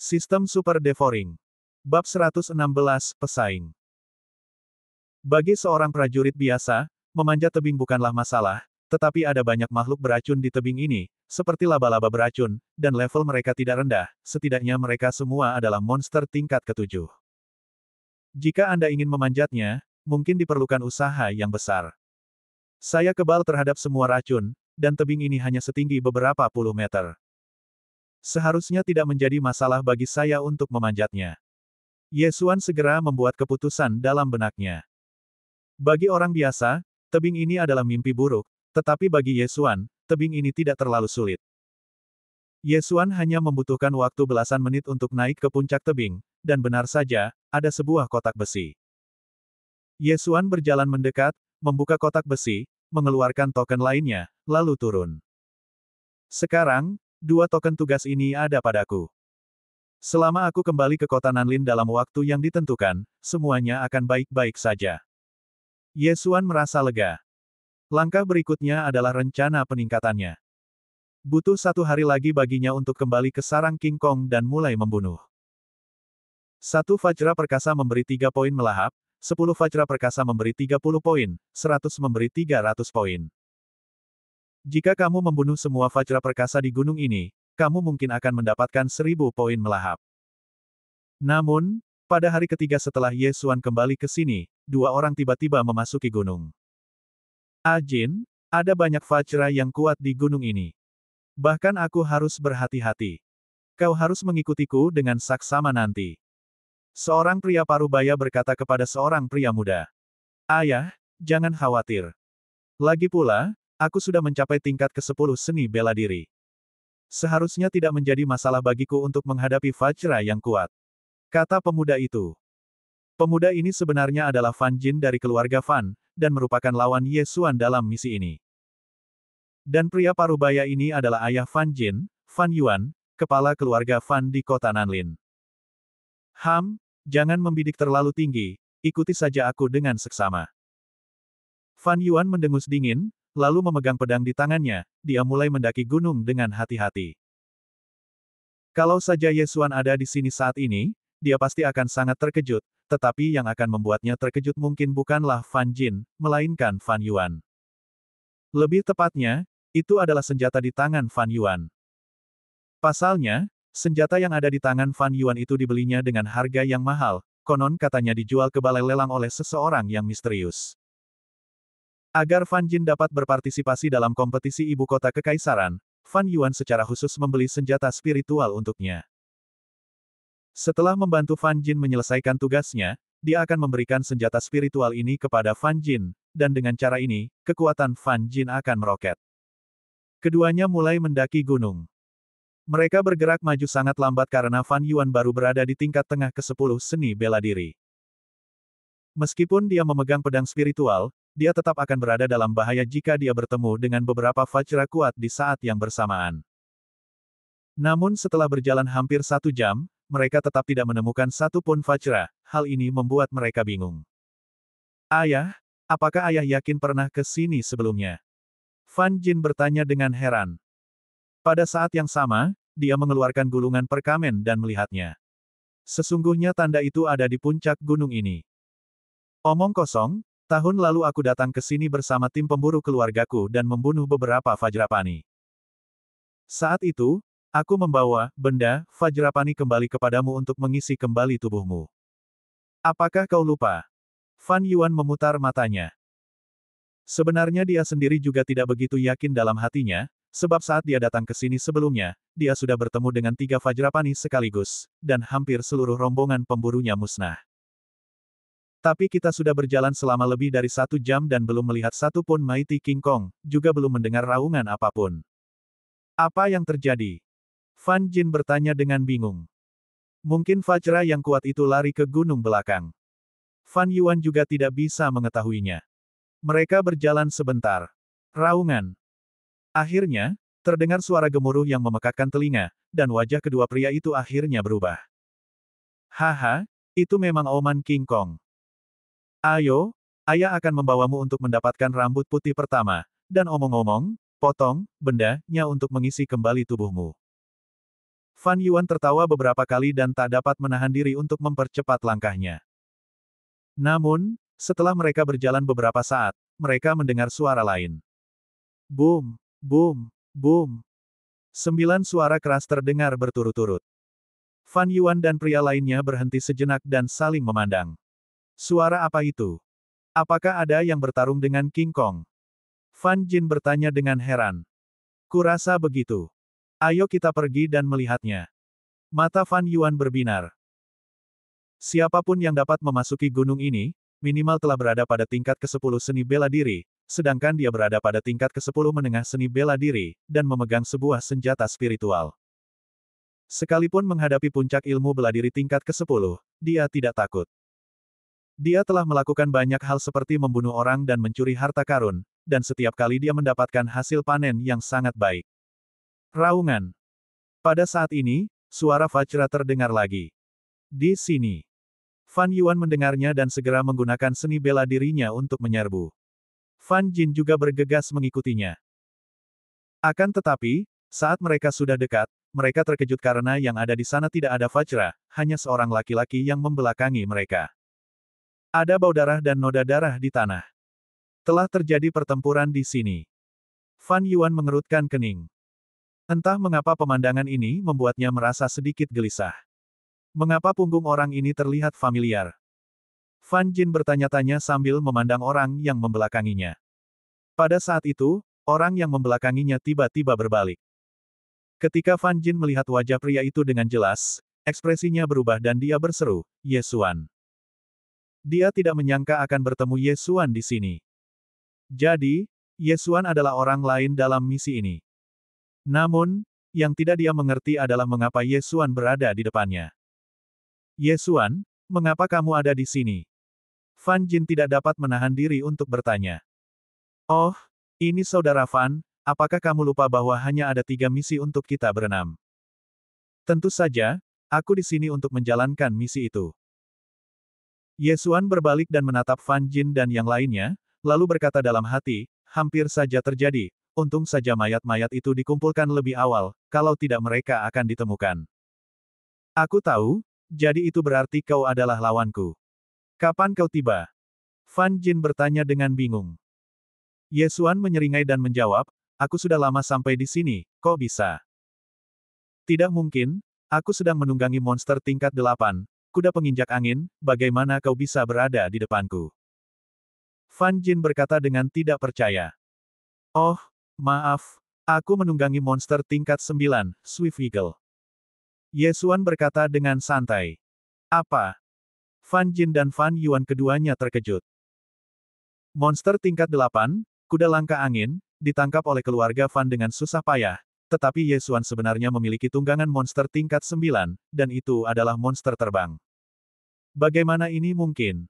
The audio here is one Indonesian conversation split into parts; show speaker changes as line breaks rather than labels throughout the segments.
Sistem Super Devouring. Bab 116, Pesaing. Bagi seorang prajurit biasa, memanjat tebing bukanlah masalah, tetapi ada banyak makhluk beracun di tebing ini, seperti laba-laba beracun, dan level mereka tidak rendah, setidaknya mereka semua adalah monster tingkat ketujuh. Jika Anda ingin memanjatnya, mungkin diperlukan usaha yang besar. Saya kebal terhadap semua racun, dan tebing ini hanya setinggi beberapa puluh meter. Seharusnya tidak menjadi masalah bagi saya untuk memanjatnya. Yesuan segera membuat keputusan dalam benaknya. Bagi orang biasa, tebing ini adalah mimpi buruk, tetapi bagi Yesuan, tebing ini tidak terlalu sulit. Yesuan hanya membutuhkan waktu belasan menit untuk naik ke puncak tebing, dan benar saja, ada sebuah kotak besi. Yesuan berjalan mendekat, membuka kotak besi, mengeluarkan token lainnya, lalu turun. Sekarang, 2 token tugas ini ada padaku. Selama aku kembali ke kota Nanlin dalam waktu yang ditentukan, semuanya akan baik-baik saja. Yesuan merasa lega. Langkah berikutnya adalah rencana peningkatannya. Butuh 1 hari lagi baginya untuk kembali ke sarang King Kong dan mulai membunuh. 1 Vajra Perkasa memberi 3 poin melahap, 10 Vajra Perkasa memberi 30 poin, 100 memberi 300 poin. Jika kamu membunuh semua Vajra Perkasa di gunung ini, kamu mungkin akan mendapatkan 1000 poin melahap. Namun, pada hari ketiga setelah Yesuan kembali ke sini, 2 orang tiba-tiba memasuki gunung. Ajin, ada banyak Vajra yang kuat di gunung ini. Bahkan aku harus berhati-hati. Kau harus mengikutiku dengan saksama nanti. Seorang pria parubaya berkata kepada seorang pria muda. Ayah, jangan khawatir. Lagi pula, aku sudah mencapai tingkat ke-10 seni bela diri. Seharusnya tidak menjadi masalah bagiku untuk menghadapi Vajra yang kuat. Kata pemuda itu. Pemuda ini sebenarnya adalah Fan Jin dari keluarga Fan, dan merupakan lawan Yesuan dalam misi ini. Dan pria parubaya ini adalah ayah Fan Jin, Fan Yuan, kepala keluarga Fan di kota Nanlin. Jangan membidik terlalu tinggi, ikuti saja aku dengan seksama. Fan Yuan mendengus dingin, lalu memegang pedang di tangannya, dia mulai mendaki gunung dengan hati-hati. Kalau saja Yesuan ada di sini saat ini, dia pasti akan sangat terkejut, tetapi yang akan membuatnya terkejut mungkin bukanlah Fan Jin, melainkan Fan Yuan. Lebih tepatnya, itu adalah senjata di tangan Fan Yuan. Pasalnya, senjata yang ada di tangan Fan Yuan itu dibelinya dengan harga yang mahal, konon katanya dijual ke balai lelang oleh seseorang yang misterius. Agar Fan Jin dapat berpartisipasi dalam kompetisi ibu kota kekaisaran, Fan Yuan secara khusus membeli senjata spiritual untuknya. Setelah membantu Fan Jin menyelesaikan tugasnya, dia akan memberikan senjata spiritual ini kepada Fan Jin, dan dengan cara ini, kekuatan Fan Jin akan meroket. Keduanya mulai mendaki gunung. Mereka bergerak maju sangat lambat karena Fan Yuan baru berada di tingkat tengah ke-10 seni bela diri. Meskipun dia memegang pedang spiritual, dia tetap akan berada dalam bahaya jika dia bertemu dengan beberapa Vajra kuat di saat yang bersamaan. Namun setelah berjalan hampir 1 jam, mereka tetap tidak menemukan satu pun Vajra, hal ini membuat mereka bingung. Ayah, apakah ayah yakin pernah ke sini sebelumnya? Fan Jin bertanya dengan heran. Pada saat yang sama, dia mengeluarkan gulungan perkamen dan melihatnya. Sesungguhnya tanda itu ada di puncak gunung ini. Omong kosong, tahun lalu aku datang ke sini bersama tim pemburu keluargaku dan membunuh beberapa Vajrapani. Saat itu, aku membawa benda Vajrapani kembali kepadamu untuk mengisi kembali tubuhmu. Apakah kau lupa? Fan Yuan memutar matanya. Sebenarnya dia sendiri juga tidak begitu yakin dalam hatinya, sebab saat dia datang ke sini sebelumnya, dia sudah bertemu dengan 3 Vajrapani sekaligus, dan hampir seluruh rombongan pemburunya musnah. Tapi kita sudah berjalan selama lebih dari 1 jam dan belum melihat satu pun Mighty King Kong, juga belum mendengar raungan apapun. Apa yang terjadi? Fan Jin bertanya dengan bingung. Mungkin Vajra yang kuat itu lari ke gunung belakang. Fan Yuan juga tidak bisa mengetahuinya. Mereka berjalan sebentar. Raungan. Akhirnya, terdengar suara gemuruh yang memekakkan telinga, dan wajah kedua pria itu akhirnya berubah. Haha, itu memang Oman King Kong. Ayo, ayah akan membawamu untuk mendapatkan rambut putih pertama, dan omong-omong, potong bendanya untuk mengisi kembali tubuhmu. Fan Yuan tertawa beberapa kali dan tak dapat menahan diri untuk mempercepat langkahnya. Namun, setelah mereka berjalan beberapa saat, mereka mendengar suara lain. Boom, boom, boom. 9 suara keras terdengar berturut-turut. Fan Yuan dan pria lainnya berhenti sejenak dan saling memandang. Suara apa itu? Apakah ada yang bertarung dengan King Kong? Fan Jin bertanya dengan heran. Kurasa begitu. Ayo kita pergi dan melihatnya. Mata Fan Yuan berbinar. Siapapun yang dapat memasuki gunung ini, minimal telah berada pada tingkat ke-10 seni bela diri, sedangkan dia berada pada tingkat ke-10 menengah seni bela diri, dan memegang sebuah senjata spiritual. Sekalipun menghadapi puncak ilmu bela diri tingkat ke-10, dia tidak takut. Dia telah melakukan banyak hal seperti membunuh orang dan mencuri harta karun, dan setiap kali dia mendapatkan hasil panen yang sangat baik. Raungan. Pada saat ini, suara Vajra terdengar lagi. Di sini. Fan Yuan mendengarnya dan segera menggunakan seni bela dirinya untuk menyerbu. Fan Jin juga bergegas mengikutinya. Akan tetapi, saat mereka sudah dekat, mereka terkejut karena yang ada di sana tidak ada Vajra, hanya seorang laki-laki yang membelakangi mereka. Ada bau darah dan noda darah di tanah. Telah terjadi pertempuran di sini. Fan Yuan mengerutkan kening. Entah mengapa pemandangan ini membuatnya merasa sedikit gelisah. Mengapa punggung orang ini terlihat familiar? Fan Jin bertanya-tanya sambil memandang orang yang membelakanginya. Pada saat itu, orang yang membelakanginya tiba-tiba berbalik. Ketika Fan Jin melihat wajah pria itu dengan jelas, ekspresinya berubah dan dia berseru, Ye Xuan. Dia tidak menyangka akan bertemu Ye Xuan di sini. Jadi, Ye Xuan adalah orang lain dalam misi ini. Namun, yang tidak dia mengerti adalah mengapa Ye Xuan berada di depannya. Ye Xuan, mengapa kamu ada di sini? Fan Jin tidak dapat menahan diri untuk bertanya. Oh, ini saudara Fan, apakah kamu lupa bahwa hanya ada 3 misi untuk kita berenam? Tentu saja, aku di sini untuk menjalankan misi itu. Ye Xuan berbalik dan menatap Fan Jin dan yang lainnya, lalu berkata dalam hati, hampir saja terjadi, untung saja mayat-mayat itu dikumpulkan lebih awal, kalau tidak mereka akan ditemukan. Aku tahu, jadi itu berarti kau adalah lawanku. Kapan kau tiba? Fan Jin bertanya dengan bingung. Ye Xuan menyeringai dan menjawab, aku sudah lama sampai di sini, kok bisa? Tidak mungkin, aku sedang menunggangi monster tingkat 8, kuda penginjak angin, bagaimana kau bisa berada di depanku? Fan Jin berkata dengan tidak percaya. Oh, maaf, aku menunggangi monster tingkat 9, Swift Eagle. Ye Xuan berkata dengan santai. Apa? Fan Jin dan Fan Yuan keduanya terkejut. Monster tingkat 8, kuda langka angin, ditangkap oleh keluarga Fan dengan susah payah, tetapi Ye Xuan sebenarnya memiliki tunggangan monster tingkat 9, dan itu adalah monster terbang. Bagaimana ini mungkin?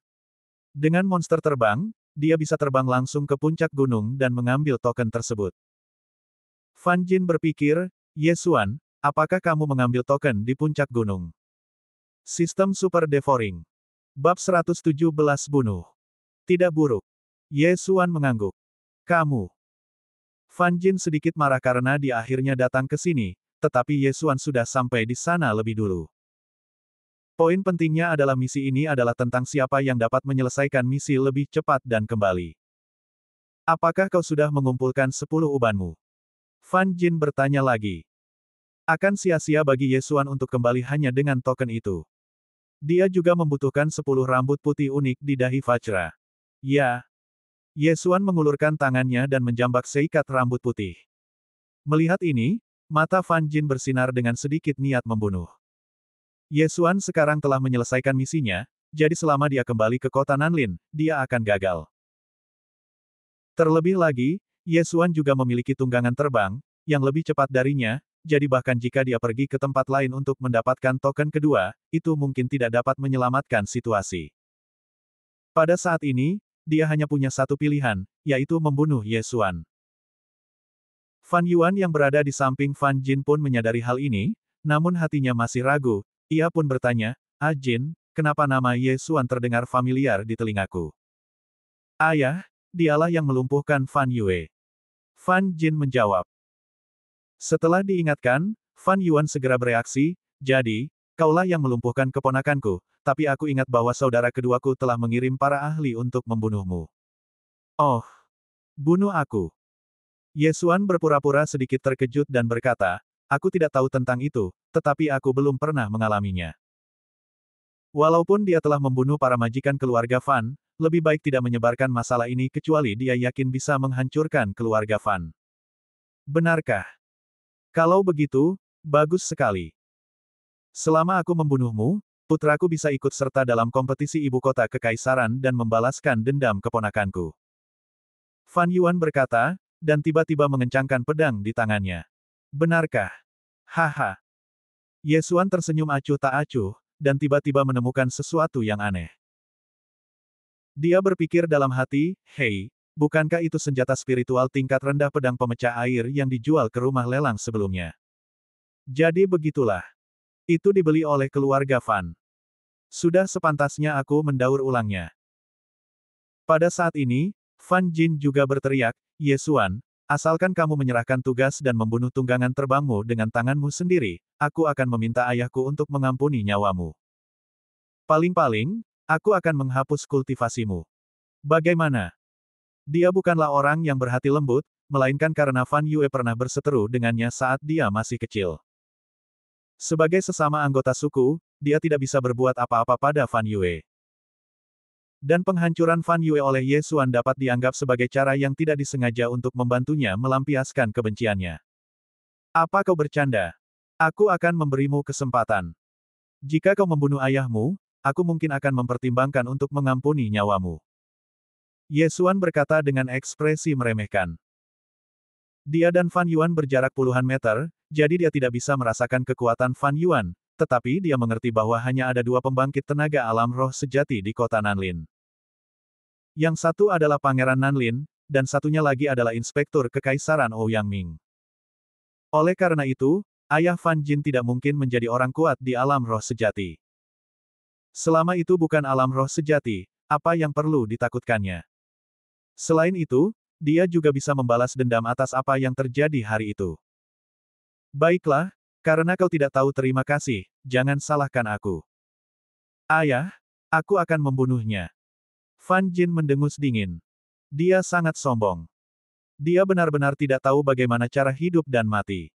Dengan monster terbang, dia bisa terbang langsung ke puncak gunung dan mengambil token tersebut. Fan Jin berpikir, Ye Xuan, apakah kamu mengambil token di puncak gunung? Sistem Super Devouring. Bab 117 Bunuh. Tidak buruk. Ye Xuan mengangguk. Kamu. Fan Jin sedikit marah karena dia akhirnya datang ke sini, tetapi Ye Xuan sudah sampai di sana lebih dulu. Poin pentingnya adalah misi ini adalah tentang siapa yang dapat menyelesaikan misi lebih cepat dan kembali. Apakah kau sudah mengumpulkan 10 ubanmu? Fan Jin bertanya lagi. Akan sia-sia bagi Ye Xuan untuk kembali hanya dengan token itu. Dia juga membutuhkan 10 rambut putih unik di dahi Vajra. Ya. Ye Xuan mengulurkan tangannya dan menjambak seikat rambut putih. Melihat ini, mata Fan Jin bersinar dengan sedikit niat membunuh. Ye Xuan sekarang telah menyelesaikan misinya, jadi selama dia kembali ke kota Nanlin, dia akan gagal. Terlebih lagi, Ye Xuan juga memiliki tunggangan terbang, yang lebih cepat darinya, jadi bahkan jika dia pergi ke tempat lain untuk mendapatkan token kedua, itu mungkin tidak dapat menyelamatkan situasi. Pada saat ini, dia hanya punya satu pilihan, yaitu membunuh Ye Xuan. Fan Yuan yang berada di samping Fan Jin pun menyadari hal ini, namun hatinya masih ragu, ia pun bertanya, Ah Jin, kenapa nama Ye Xuan terdengar familiar di telingaku? Ayah, dialah yang melumpuhkan Fan Yue. Fan Jin menjawab. Setelah diingatkan, Fan Yuan segera bereaksi, jadi, kaulah yang melumpuhkan keponakanku, tapi aku ingat bahwa saudara keduaku telah mengirim para ahli untuk membunuhmu. Oh, bunuh aku. Ye Xuan berpura-pura sedikit terkejut dan berkata, aku tidak tahu tentang itu, tetapi aku belum pernah mengalaminya. Walaupun dia telah membunuh para majikan keluarga Fan, lebih baik tidak menyebarkan masalah ini kecuali dia yakin bisa menghancurkan keluarga Fan. Benarkah? Kalau begitu, bagus sekali. Selama aku membunuhmu, putraku bisa ikut serta dalam kompetisi ibu kota kekaisaran dan membalaskan dendam keponakanku. Fan Yuan berkata, dan tiba-tiba mengencangkan pedang di tangannya. Benarkah? Haha. Ye Xuan tersenyum acuh tak acuh, dan tiba-tiba menemukan sesuatu yang aneh. Dia berpikir dalam hati, hei, bukankah itu senjata spiritual tingkat rendah pedang pemecah air yang dijual ke rumah lelang sebelumnya? Jadi begitulah. Itu dibeli oleh keluarga Fan. Sudah sepantasnya aku mendaur ulangnya. Pada saat ini, Fan Jin juga berteriak, Ye Xuan, asalkan kamu menyerahkan tugas dan membunuh tunggangan terbangmu dengan tanganmu sendiri, aku akan meminta ayahku untuk mengampuni nyawamu. Paling-paling, aku akan menghapus kultivasimu. Bagaimana? Dia bukanlah orang yang berhati lembut, melainkan karena Fan Yue pernah berseteru dengannya saat dia masih kecil. Sebagai sesama anggota suku, dia tidak bisa berbuat apa-apa pada Fan Yue. Dan penghancuran Fan Yue oleh Ye Xuan dapat dianggap sebagai cara yang tidak disengaja untuk membantunya melampiaskan kebenciannya. Apa kau bercanda? Aku akan memberimu kesempatan. Jika kau membunuh ayahmu, aku mungkin akan mempertimbangkan untuk mengampuni nyawamu. Ye Xuan berkata dengan ekspresi meremehkan. Dia dan Fan Yuan berjarak puluhan meter, jadi dia tidak bisa merasakan kekuatan Fan Yuan, tetapi dia mengerti bahwa hanya ada dua pembangkit tenaga alam roh sejati di kota Nanlin. Yang satu adalah Pangeran Nanlin, dan satunya lagi adalah Inspektur Kekaisaran Ouyang Ming. Oleh karena itu, ayah Fan Jin tidak mungkin menjadi orang kuat di alam roh sejati. Selama itu bukan alam roh sejati, apa yang perlu ditakutkannya? Selain itu, dia juga bisa membalas dendam atas apa yang terjadi hari itu. Baiklah, karena kau tidak tahu terima kasih, jangan salahkan aku. Ayah, aku akan membunuhnya. Fan Jin mendengus dingin. Dia sangat sombong. Dia benar-benar tidak tahu bagaimana cara hidup dan mati.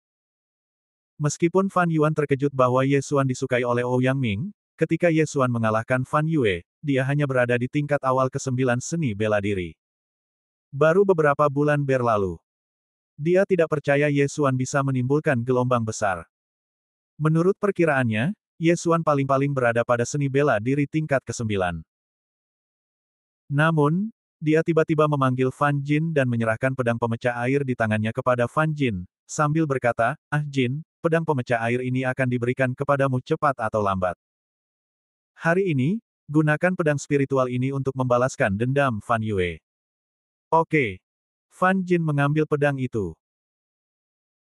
Meskipun Fan Yuan terkejut bahwa Ye Xuan disukai oleh Ouyang Ming, ketika Ye Xuan mengalahkan Fan Yue, dia hanya berada di tingkat awal ke-9 seni bela diri. Baru beberapa bulan berlalu. Dia tidak percaya Ye Xuan bisa menimbulkan gelombang besar. Menurut perkiraannya, Ye Xuan paling-paling berada pada seni bela diri tingkat ke-9. Namun, dia tiba-tiba memanggil Fan Jin dan menyerahkan pedang pemecah air di tangannya kepada Fan Jin, sambil berkata, ah Jin, pedang pemecah air ini akan diberikan kepadamu cepat atau lambat. Hari ini, gunakan pedang spiritual ini untuk membalaskan dendam Fan Yue. Oke. Fan Jin mengambil pedang itu.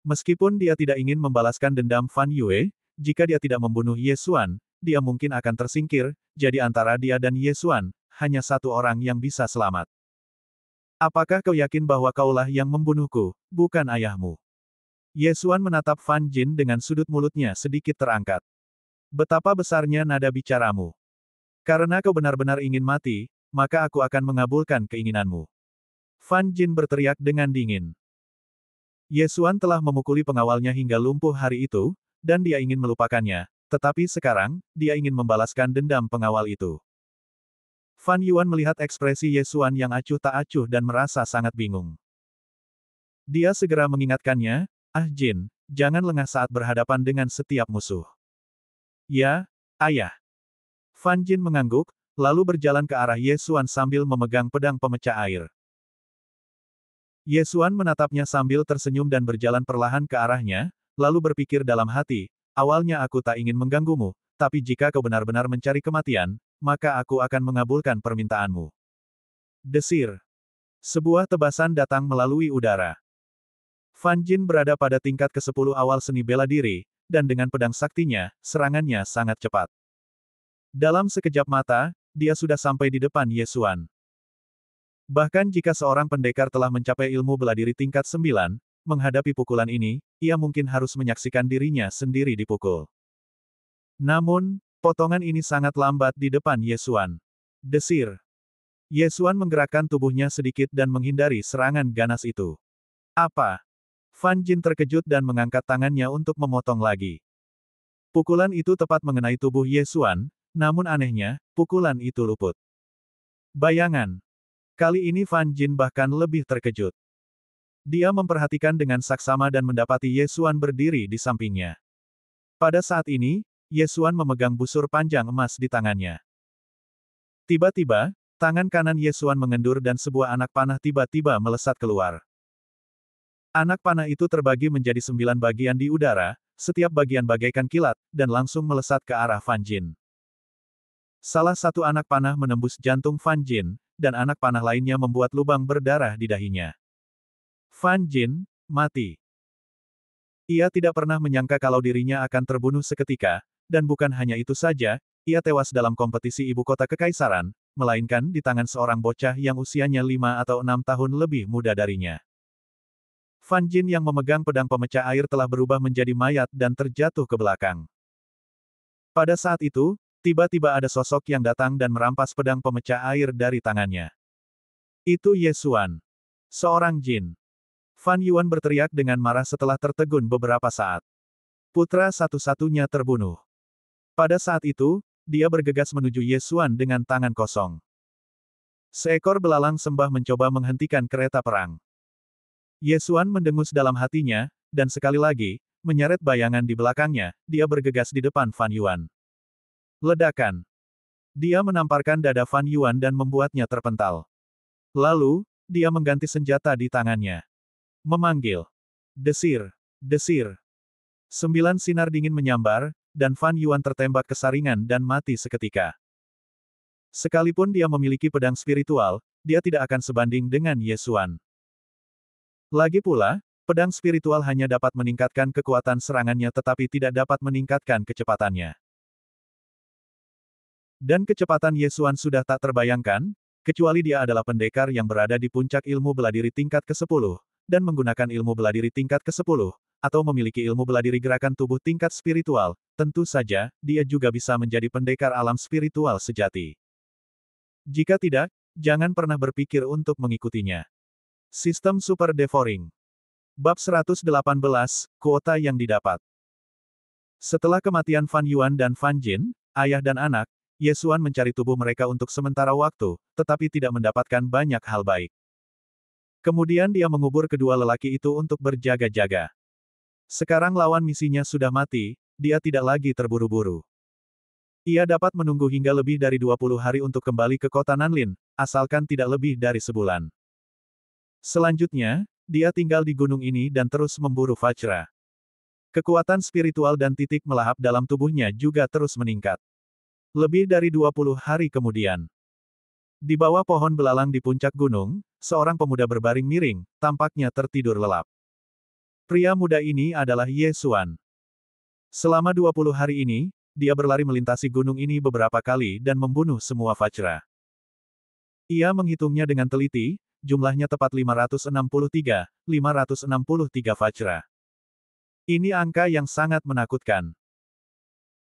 Meskipun dia tidak ingin membalaskan dendam Fan Yue, jika dia tidak membunuh Ye Xuan, dia mungkin akan tersingkir, jadi antara dia dan Ye Xuan, hanya satu orang yang bisa selamat. Apakah kau yakin bahwa kaulah yang membunuhku, bukan ayahmu? Ye Xuan menatap Fan Jin dengan sudut mulutnya sedikit terangkat. Betapa besarnya nada bicaramu. Karena kau benar-benar ingin mati, maka aku akan mengabulkan keinginanmu. Fan Jin berteriak dengan dingin. Ye Xuan telah memukuli pengawalnya hingga lumpuh hari itu, dan dia ingin melupakannya, tetapi sekarang, dia ingin membalaskan dendam pengawal itu. Fan Yuan melihat ekspresi Ye Xuan yang acuh tak acuh dan merasa sangat bingung. Dia segera mengingatkannya, ah Jin, jangan lengah saat berhadapan dengan setiap musuh. Ya, ayah. Fan Jin mengangguk, lalu berjalan ke arah Ye Xuan sambil memegang pedang pemecah air. Ye Xuan menatapnya sambil tersenyum dan berjalan perlahan ke arahnya, lalu berpikir dalam hati, awalnya aku tak ingin mengganggumu, tapi jika kau benar-benar mencari kematian, maka aku akan mengabulkan permintaanmu. Desir. Sebuah tebasan datang melalui udara. Fan Jin berada pada tingkat ke-10 awal seni bela diri, dan dengan pedang saktinya, serangannya sangat cepat. Dalam sekejap mata, dia sudah sampai di depan Ye Xuan. Bahkan jika seorang pendekar telah mencapai ilmu bela diri tingkat 9, menghadapi pukulan ini, ia mungkin harus menyaksikan dirinya sendiri dipukul. Namun, potongan ini sangat lambat di depan Ye Xuan. Desir. Ye Xuan menggerakkan tubuhnya sedikit dan menghindari serangan ganas itu. Apa? Fan Jin terkejut dan mengangkat tangannya untuk memotong lagi. Pukulan itu tepat mengenai tubuh Ye Xuan, namun anehnya, pukulan itu luput. Bayangan. Kali ini Fan Jin bahkan lebih terkejut. Dia memperhatikan dengan saksama dan mendapati Ye Xuan berdiri di sampingnya. Pada saat ini, Ye Xuan memegang busur panjang emas di tangannya. Tiba-tiba, tangan kanan Ye Xuan mengendur dan sebuah anak panah tiba-tiba melesat keluar. Anak panah itu terbagi menjadi 9 bagian di udara, setiap bagian bagaikan kilat, dan langsung melesat ke arah Fan Jin. Salah satu anak panah menembus jantung Fan Jin, dan anak panah lainnya membuat lubang berdarah di dahinya. Fan Jin, mati. Ia tidak pernah menyangka kalau dirinya akan terbunuh seketika, dan bukan hanya itu saja, ia tewas dalam kompetisi ibu kota kekaisaran, melainkan di tangan seorang bocah yang usianya 5 atau 6 tahun lebih muda darinya. Fan Jin yang memegang pedang pemecah air telah berubah menjadi mayat dan terjatuh ke belakang. Pada saat itu, tiba-tiba ada sosok yang datang dan merampas pedang pemecah air dari tangannya. Itu Ye Xuan. Seorang jin. Fan Yuan berteriak dengan marah setelah tertegun beberapa saat. Putra satu-satunya terbunuh. Pada saat itu, dia bergegas menuju Ye Xuan dengan tangan kosong. Seekor belalang sembah mencoba menghentikan kereta perang. Ye Xuan mendengus dalam hatinya, dan sekali lagi, menyeret bayangan di belakangnya, dia bergegas di depan Fan Yuan. Ledakan. Dia menamparkan dada Fan Yuan dan membuatnya terpental. Lalu, dia mengganti senjata di tangannya. Memanggil. Desir. Desir. 9 sinar dingin menyambar, dan Fan Yuan tertembak ke saringan dan mati seketika. Sekalipun dia memiliki pedang spiritual, dia tidak akan sebanding dengan Ye Xuan. Lagi pula, pedang spiritual hanya dapat meningkatkan kekuatan serangannya tetapi tidak dapat meningkatkan kecepatannya. Dan kecepatan Ye Xuan sudah tak terbayangkan, kecuali dia adalah pendekar yang berada di puncak ilmu bela diri tingkat ke-10, dan menggunakan ilmu bela diri tingkat ke-10, atau memiliki ilmu bela diri gerakan tubuh tingkat spiritual, tentu saja, dia juga bisa menjadi pendekar alam spiritual sejati. Jika tidak, jangan pernah berpikir untuk mengikutinya. Sistem Super Devouring. Bab 118, Kuota yang didapat. Setelah kematian Fan Yuan dan Fan Jin, ayah dan anak, Ye Xuan mencari tubuh mereka untuk sementara waktu, tetapi tidak mendapatkan banyak hal baik. Kemudian dia mengubur kedua lelaki itu untuk berjaga-jaga. Sekarang lawan misinya sudah mati, dia tidak lagi terburu-buru. Ia dapat menunggu hingga lebih dari 20 hari untuk kembali ke kota Nanlin, asalkan tidak lebih dari sebulan. Selanjutnya, dia tinggal di gunung ini dan terus memburu Vajra. Kekuatan spiritual dan titik melahap dalam tubuhnya juga terus meningkat. Lebih dari 20 hari kemudian. Di bawah pohon belalang di puncak gunung, seorang pemuda berbaring miring, tampaknya tertidur lelap. Pria muda ini adalah Ye Xuan. Selama 20 hari ini, dia berlari melintasi gunung ini beberapa kali dan membunuh semua Vajra. Ia menghitungnya dengan teliti, jumlahnya tepat 563 Vajra. Ini angka yang sangat menakutkan.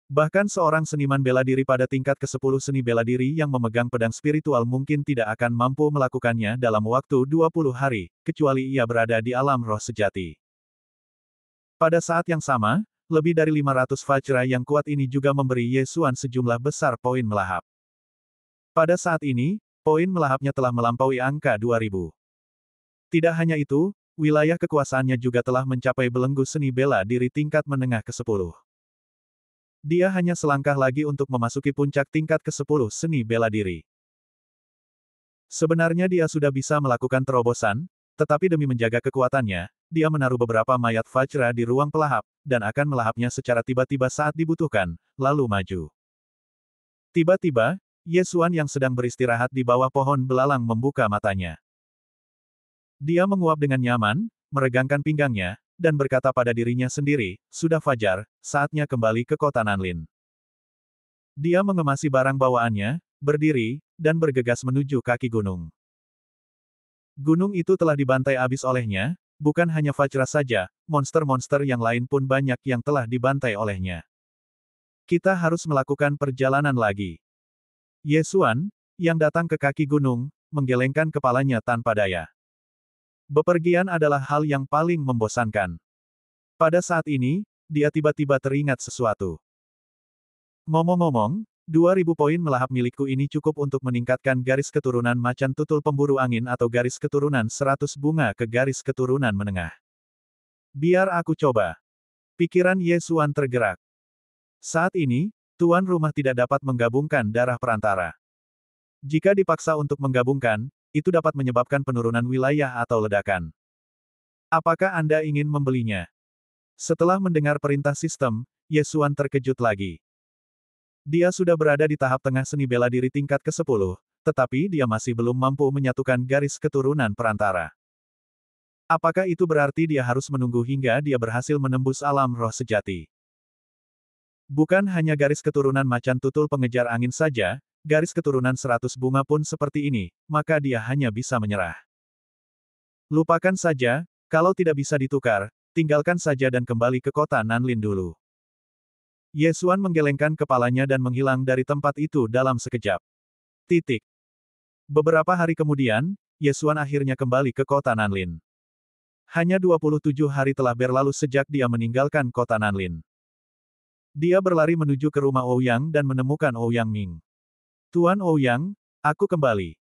Bahkan seorang seniman bela diri pada tingkat ke-10 seni bela diri yang memegang pedang spiritual mungkin tidak akan mampu melakukannya dalam waktu 20 hari, kecuali ia berada di alam roh sejati. Pada saat yang sama, lebih dari 500 Vajra yang kuat ini juga memberi Ye Xuan sejumlah besar poin melahap. Pada saat ini, poin melahapnya telah melampaui angka 2000. Tidak hanya itu, wilayah kekuasaannya juga telah mencapai belenggu seni bela diri tingkat menengah ke-10. Dia hanya selangkah lagi untuk memasuki puncak tingkat ke-10 seni bela diri. Sebenarnya dia sudah bisa melakukan terobosan, tetapi demi menjaga kekuatannya, dia menaruh beberapa mayat Vajra di ruang pelahap, dan akan melahapnya secara tiba-tiba saat dibutuhkan, lalu maju. Tiba-tiba, Ye Xuan yang sedang beristirahat di bawah pohon belalang membuka matanya. Dia menguap dengan nyaman, meregangkan pinggangnya, dan berkata pada dirinya sendiri, sudah fajar, saatnya kembali ke kota Nanlin. Dia mengemasi barang bawaannya, berdiri, dan bergegas menuju kaki gunung. Gunung itu telah dibantai abis olehnya, Bukan hanya Vajra saja, monster-monster yang lain pun banyak yang telah dibantai olehnya. Kita harus melakukan perjalanan lagi. Ye Xuan, yang datang ke kaki gunung, menggelengkan kepalanya tanpa daya. Bepergian adalah hal yang paling membosankan. Pada saat ini, dia tiba-tiba teringat sesuatu. Ngomong-ngomong, 2000 poin melahap milikku ini cukup untuk meningkatkan garis keturunan macan tutul pemburu angin atau garis keturunan 100 bunga ke garis keturunan menengah. Biar aku coba. Pikiran Ye Xuan tergerak. Saat ini, tuan rumah tidak dapat menggabungkan darah perantara. Jika dipaksa untuk menggabungkan, itu dapat menyebabkan penurunan wilayah atau ledakan. Apakah Anda ingin membelinya? Setelah mendengar perintah sistem, Ye Xuan terkejut lagi. Dia sudah berada di tahap tengah seni bela diri tingkat ke-10, tetapi dia masih belum mampu menyatukan garis keturunan perantara. Apakah itu berarti dia harus menunggu hingga dia berhasil menembus alam roh sejati? Bukan hanya garis keturunan macan tutul pengejar angin saja, garis keturunan 100 bunga pun seperti ini, maka dia hanya bisa menyerah. Lupakan saja, kalau tidak bisa ditukar, tinggalkan saja dan kembali ke kota Nanlin dulu. Ye Xuan menggelengkan kepalanya dan menghilang dari tempat itu dalam sekejap. Titik. Beberapa hari kemudian, Ye Xuan akhirnya kembali ke kota Nanlin. Hanya 27 hari telah berlalu sejak dia meninggalkan kota Nanlin. Dia berlari menuju ke rumah Ouyang dan menemukan Ouyang Ming. Tuan Ouyang, aku kembali.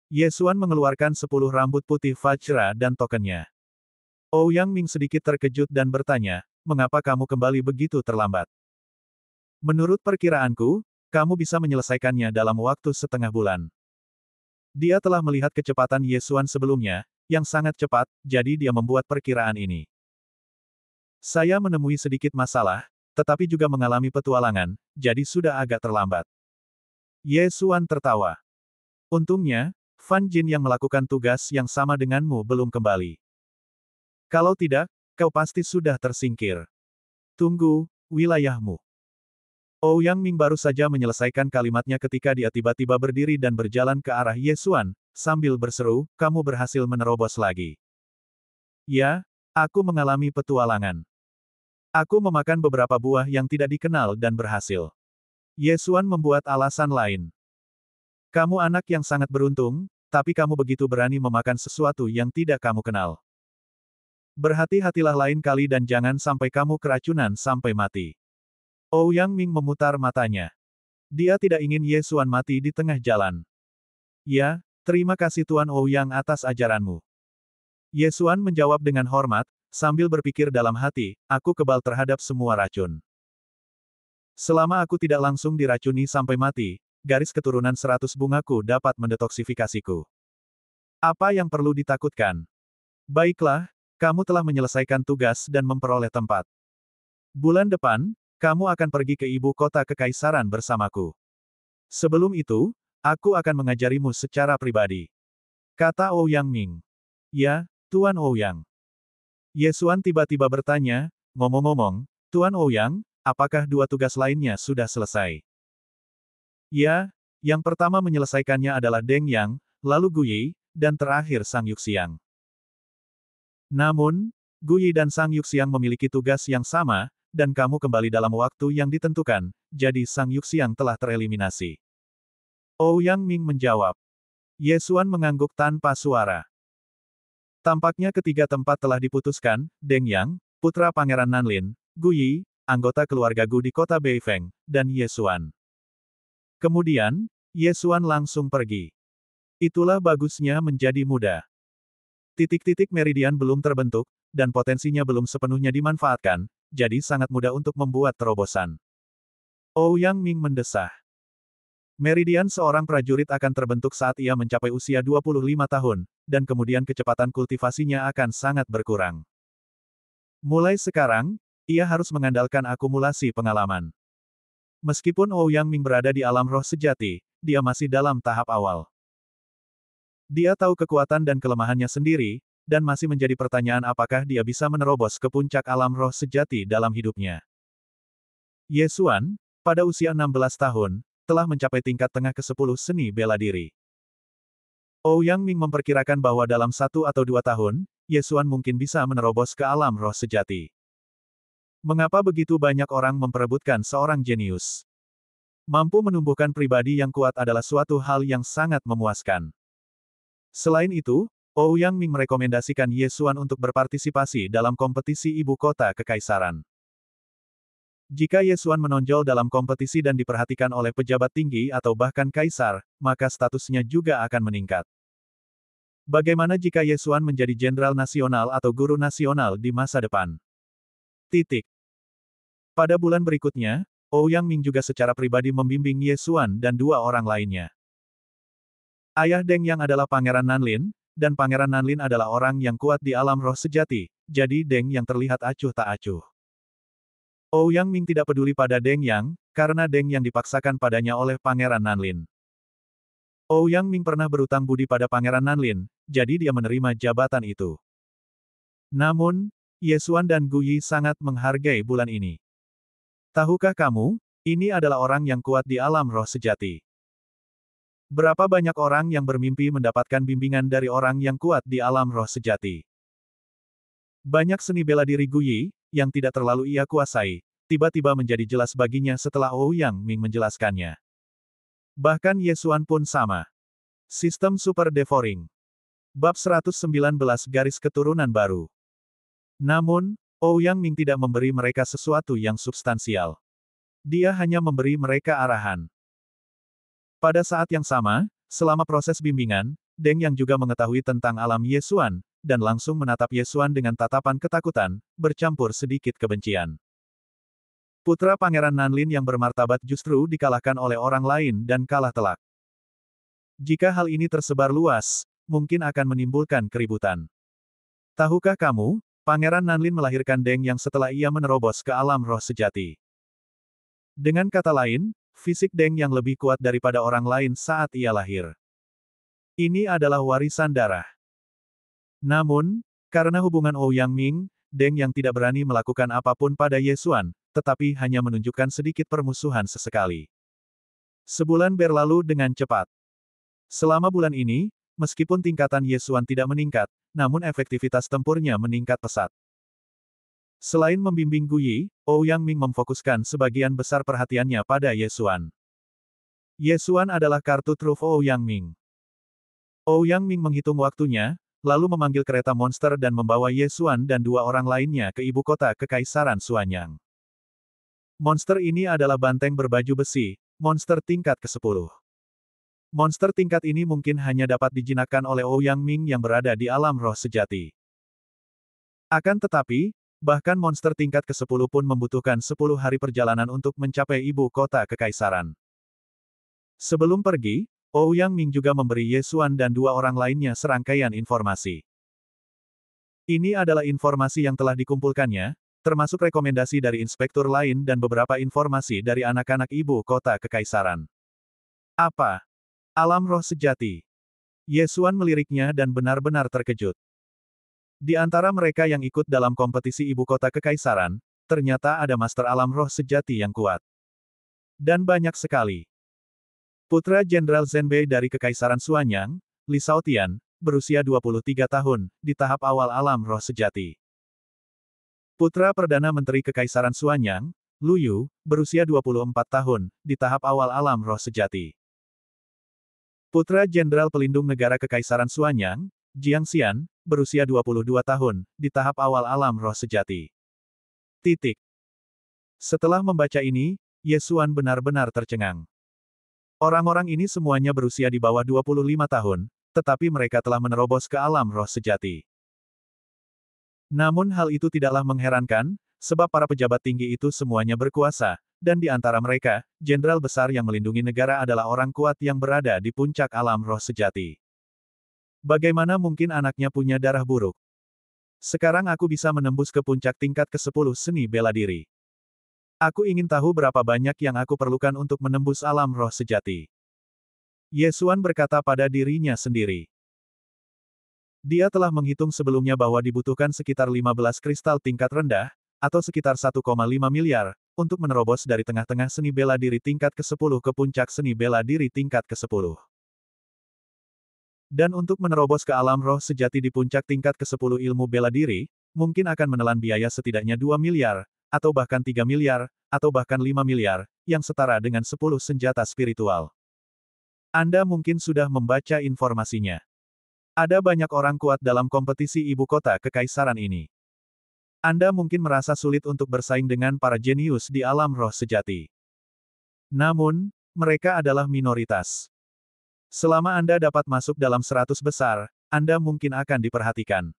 Ye Xuan mengeluarkan 10 rambut putih Vajra dan tokennya. Ouyang Ming sedikit terkejut dan bertanya, mengapa kamu kembali begitu terlambat? Menurut perkiraanku, kamu bisa menyelesaikannya dalam waktu setengah bulan. Dia telah melihat kecepatan Ye Xuan sebelumnya, yang sangat cepat, jadi dia membuat perkiraan ini. Saya menemui sedikit masalah, tetapi juga mengalami petualangan, jadi sudah agak terlambat. Ye Xuan tertawa. Untungnya, Fan Jin yang melakukan tugas yang sama denganmu belum kembali. Kalau tidak, kau pasti sudah tersingkir. Tunggu, wilayahmu. Ouyang Ming baru saja menyelesaikan kalimatnya ketika dia tiba-tiba berdiri dan berjalan ke arah Ye Xuan, sambil berseru, kamu berhasil menerobos lagi. Ya, aku mengalami petualangan. Aku memakan beberapa buah yang tidak dikenal dan berhasil. Ye Xuan membuat alasan lain. Kamu anak yang sangat beruntung, tapi kamu begitu berani memakan sesuatu yang tidak kamu kenal. Berhati-hatilah lain kali dan jangan sampai kamu keracunan sampai mati. Ouyang Ming memutar matanya. Dia tidak ingin Ye Xuan mati di tengah jalan. Ya, terima kasih Tuan Ouyang atas ajaranmu. Ye Xuan menjawab dengan hormat, sambil berpikir dalam hati, aku kebal terhadap semua racun. Selama aku tidak langsung diracuni sampai mati, garis keturunan 100 bungaku dapat mendetoksifikasiku. Apa yang perlu ditakutkan? Baiklah, kamu telah menyelesaikan tugas dan memperoleh tempat. Bulan depan, kamu akan pergi ke ibu kota kekaisaran bersamaku. Sebelum itu, aku akan mengajarimu secara pribadi. Kata Ouyang Ming. Ya, Tuan Ouyang. Ye Xuan tiba-tiba bertanya, ngomong-ngomong, Tuan Ouyang, apakah 2 tugas lainnya sudah selesai? Ya, yang pertama menyelesaikannya adalah Deng Yang, lalu Guyi, dan terakhir Sang Yuxiang. Namun, Guyi dan Sang Yuxiang memiliki tugas yang sama, dan kamu kembali dalam waktu yang ditentukan, jadi Sang Yuxiang telah tereliminasi. Ouyang Ming menjawab. Ye Xuan mengangguk tanpa suara. Tampaknya ketiga tempat telah diputuskan, Deng Yang, putra Pangeran Nanlin, Guyi, anggota keluarga Gu di kota Beifeng, dan Ye Xuan. Kemudian, Ye Xuan langsung pergi. Itulah bagusnya menjadi muda. Titik-titik meridian belum terbentuk, dan potensinya belum sepenuhnya dimanfaatkan, jadi sangat mudah untuk membuat terobosan. Ouyang Ming mendesah. Meridian seorang prajurit akan terbentuk saat ia mencapai usia 25 tahun, dan kemudian kecepatan kultivasinya akan sangat berkurang. Mulai sekarang, ia harus mengandalkan akumulasi pengalaman. Meskipun Ouyang Ming berada di alam roh sejati, dia masih dalam tahap awal. Dia tahu kekuatan dan kelemahannya sendiri, dan masih menjadi pertanyaan apakah dia bisa menerobos ke puncak alam roh sejati dalam hidupnya. Ye Xuan, pada usia 16 tahun, telah mencapai tingkat tengah ke-10 seni bela diri. Ouyang Ming memperkirakan bahwa dalam 1 atau 2 tahun, Ye Xuan mungkin bisa menerobos ke alam roh sejati. Mengapa begitu banyak orang memperebutkan seorang jenius? Mampu menumbuhkan pribadi yang kuat adalah suatu hal yang sangat memuaskan. Selain itu, Ouyang Ming merekomendasikan Ye Xuan untuk berpartisipasi dalam kompetisi ibu kota kekaisaran. Jika Ye Xuan menonjol dalam kompetisi dan diperhatikan oleh pejabat tinggi atau bahkan kaisar, maka statusnya juga akan meningkat. Bagaimana jika Ye Xuan menjadi jenderal nasional atau guru nasional di masa depan? Titik. Pada bulan berikutnya, Ouyang Ming juga secara pribadi membimbing Ye Xuan dan dua orang lainnya. Ayah Deng Yang adalah Pangeran Nanlin, dan Pangeran Nanlin adalah orang yang kuat di alam roh sejati, jadi Deng Yang terlihat acuh tak acuh. Ouyang Ming tidak peduli pada Deng Yang, karena Deng Yang dipaksakan padanya oleh Pangeran Nanlin. Ouyang Ming pernah berutang budi pada Pangeran Nanlin, jadi dia menerima jabatan itu. Namun, Ye Xuan dan Gu Yi sangat menghargai bulan ini. Tahukah kamu, ini adalah orang yang kuat di alam roh sejati. Berapa banyak orang yang bermimpi mendapatkan bimbingan dari orang yang kuat di alam roh sejati? Banyak seni bela diri Gu Yi, yang tidak terlalu ia kuasai, tiba-tiba menjadi jelas baginya setelah Ouyang Ming menjelaskannya. Bahkan Ye Xuan pun sama. Sistem Super Devouring. Bab 119 Garis Keturunan Baru. Namun, Ouyang Ming tidak memberi mereka sesuatu yang substansial. Dia hanya memberi mereka arahan. Pada saat yang sama, selama proses bimbingan, Deng Yang juga mengetahui tentang alam Ye Xuan, dan langsung menatap Ye Xuan dengan tatapan ketakutan, bercampur sedikit kebencian. Putra Pangeran Nanlin yang bermartabat justru dikalahkan oleh orang lain dan kalah telak. Jika hal ini tersebar luas, mungkin akan menimbulkan keributan. Tahukah kamu, Pangeran Nanlin melahirkan Deng Yang setelah ia menerobos ke alam roh sejati. Dengan kata lain, fisik Deng Yang lebih kuat daripada orang lain saat ia lahir. Ini adalah warisan darah. Namun, karena hubungan Ouyang Ming, Deng Yang tidak berani melakukan apapun pada Ye Xuan, tetapi hanya menunjukkan sedikit permusuhan sesekali. Sebulan berlalu dengan cepat. Selama bulan ini, meskipun tingkatan Ye Xuan tidak meningkat, namun efektivitas tempurnya meningkat pesat. Selain membimbing Gu Yi, Ouyang Ming memfokuskan sebagian besar perhatiannya pada Ye Xuan. Ye Xuan adalah kartu truf Ouyang Ming. Ouyang Ming menghitung waktunya, lalu memanggil kereta monster dan membawa Ye Xuan dan dua orang lainnya ke ibu kota Kekaisaran Suanyang. Monster ini adalah banteng berbaju besi, monster tingkat ke-10. Monster tingkat ini mungkin hanya dapat dijinakkan oleh Ouyang Ming yang berada di alam roh sejati. Akan tetapi, bahkan monster tingkat ke-10 pun membutuhkan 10 hari perjalanan untuk mencapai ibu kota kekaisaran. Sebelum pergi, Ouyang Ming juga memberi Ye Xuan dan dua orang lainnya serangkaian informasi. Ini adalah informasi yang telah dikumpulkannya, termasuk rekomendasi dari inspektur lain dan beberapa informasi dari anak-anak ibu kota kekaisaran. Apa? Alam roh sejati. Ye Xuan meliriknya dan benar-benar terkejut. Di antara mereka yang ikut dalam kompetisi ibu kota kekaisaran, ternyata ada master alam roh sejati yang kuat. Dan banyak sekali. Putra Jenderal Zhenbei dari Kekaisaran Suanyang, Li Shaotian, berusia 23 tahun, di tahap awal alam roh sejati. Putra Perdana Menteri Kekaisaran Suanyang, Lu Yu, berusia 24 tahun, di tahap awal alam roh sejati. Putra Jenderal Pelindung Negara Kekaisaran Suanyang, Jiang Xian, berusia 22 tahun, di tahap awal alam roh sejati. Titik. Setelah membaca ini, Ye Xuan benar-benar tercengang. Orang-orang ini semuanya berusia di bawah 25 tahun, tetapi mereka telah menerobos ke alam roh sejati. Namun hal itu tidaklah mengherankan, sebab para pejabat tinggi itu semuanya berkuasa, dan di antara mereka, jenderal besar yang melindungi negara adalah orang kuat yang berada di puncak alam roh sejati. Bagaimana mungkin anaknya punya darah buruk? Sekarang aku bisa menembus ke puncak tingkat ke-10 seni bela diri. Aku ingin tahu berapa banyak yang aku perlukan untuk menembus alam roh sejati. Ye Xuan berkata pada dirinya sendiri. Dia telah menghitung sebelumnya bahwa dibutuhkan sekitar 15 kristal tingkat rendah, atau sekitar 1,5 miliar, untuk menerobos dari tengah-tengah seni bela diri tingkat ke-10 ke puncak seni bela diri tingkat ke-10. Dan untuk menerobos ke alam roh sejati di puncak tingkat ke-10 ilmu bela diri, mungkin akan menelan biaya setidaknya 2 miliar, atau bahkan 3 miliar, atau bahkan 5 miliar, yang setara dengan 10 senjata spiritual. Anda mungkin sudah membaca informasinya. Ada banyak orang kuat dalam kompetisi ibu kota kekaisaran ini. Anda mungkin merasa sulit untuk bersaing dengan para jenius di alam roh sejati. Namun, mereka adalah minoritas. Selama Anda dapat masuk dalam 100 besar, Anda mungkin akan diperhatikan.